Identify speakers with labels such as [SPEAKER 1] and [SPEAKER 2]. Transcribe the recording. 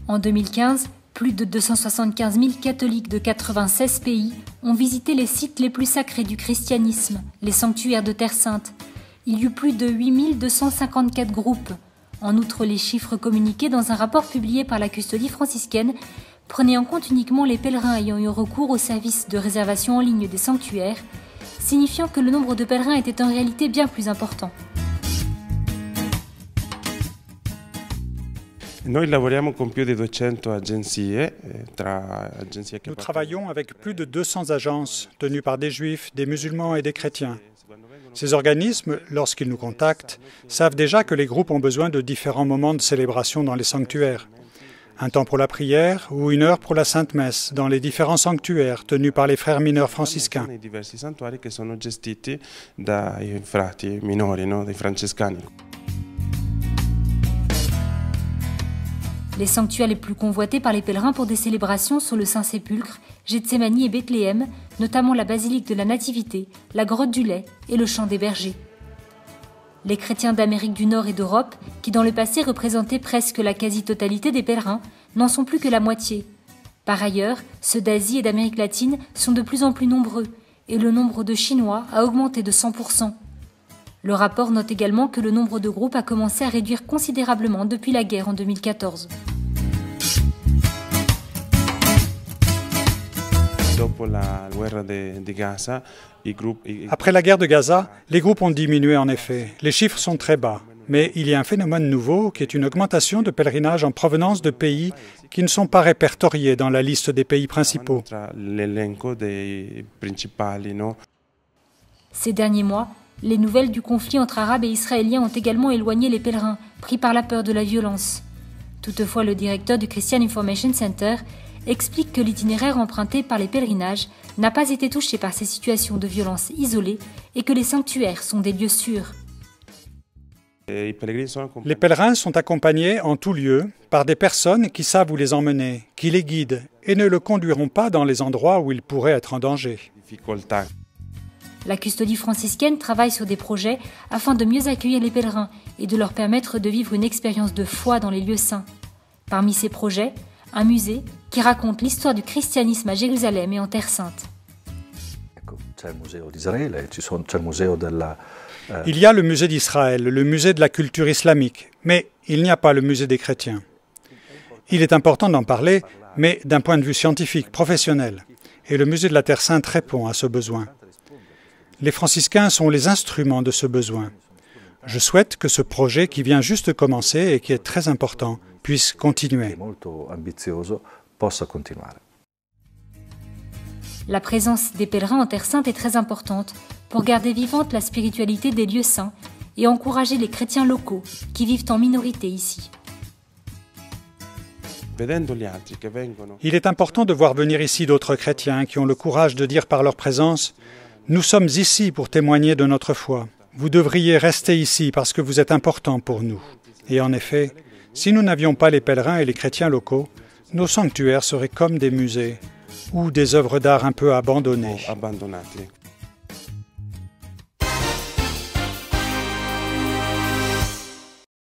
[SPEAKER 1] En 2015, plus de 275 000 catholiques de 96 pays ont visité les sites les plus sacrés du christianisme, les sanctuaires de Terre Sainte. Il y eut plus de 8 254 groupes. En outre, les chiffres communiqués dans un rapport publié par la custodie franciscaine prenaient en compte uniquement les pèlerins ayant eu recours au service de réservation en ligne des sanctuaires, signifiant que le nombre de pèlerins était en réalité bien plus important.
[SPEAKER 2] Nous
[SPEAKER 3] travaillons avec plus de 200 agences tenues par des juifs, des musulmans et des chrétiens. Ces organismes, lorsqu'ils nous contactent, savent déjà que les groupes ont besoin de différents moments de célébration dans les sanctuaires. Un temps pour la prière ou une heure pour la Sainte Messe dans les différents sanctuaires tenus par les frères mineurs franciscains.
[SPEAKER 1] Les sanctuaires les plus convoités par les pèlerins pour des célébrations sont le Saint-Sépulcre, Gethsémani et Bethléem, notamment la basilique de la Nativité, la grotte du Lait et le champ des bergers. Les chrétiens d'Amérique du Nord et d'Europe, qui dans le passé représentaient presque la quasi-totalité des pèlerins, n'en sont plus que la moitié. Par ailleurs, ceux d'Asie et d'Amérique latine sont de plus en plus nombreux, et le nombre de Chinois a augmenté de 100%. Le rapport note également que le nombre de groupes a commencé à réduire considérablement depuis la guerre en 2014.
[SPEAKER 3] Après la guerre de Gaza, les groupes ont diminué en effet. Les chiffres sont très bas. Mais il y a un phénomène nouveau qui est une augmentation de pèlerinages en provenance de pays qui ne sont pas répertoriés dans la liste des pays principaux.
[SPEAKER 1] Ces derniers mois, les nouvelles du conflit entre Arabes et Israéliens ont également éloigné les pèlerins, pris par la peur de la violence. Toutefois, le directeur du Christian Information Center explique que l'itinéraire emprunté par les pèlerinages n'a pas été touché par ces situations de violence isolées et que les sanctuaires sont des lieux sûrs.
[SPEAKER 3] Les pèlerins sont accompagnés en tout lieu par des personnes qui savent où les emmener, qui les guident et ne le conduiront pas dans les endroits où ils pourraient être en danger.
[SPEAKER 1] La custodie franciscaine travaille sur des projets afin de mieux accueillir les pèlerins et de leur permettre de vivre une expérience de foi dans les lieux saints. Parmi ces projets, un musée qui raconte l'histoire du christianisme à Jérusalem et en Terre Sainte.
[SPEAKER 3] Il y a le musée d'Israël, le musée de la culture islamique, mais il n'y a pas le musée des chrétiens. Il est important d'en parler, mais d'un point de vue scientifique, professionnel. Et le musée de la Terre Sainte répond à ce besoin. Les franciscains sont les instruments de ce besoin. Je souhaite que ce projet qui vient juste de commencer et qui est très important puisse continuer.
[SPEAKER 1] La présence des pèlerins en Terre Sainte est très importante pour garder vivante la spiritualité des lieux saints et encourager les chrétiens locaux qui vivent en minorité ici.
[SPEAKER 3] Il est important de voir venir ici d'autres chrétiens qui ont le courage de dire par leur présence « Nous sommes ici pour témoigner de notre foi. Vous devriez rester ici parce que vous êtes important pour nous. » Et en effet, si nous n'avions pas les pèlerins et les chrétiens locaux, nos sanctuaires seraient comme des musées ou des œuvres d'art un peu abandonnées.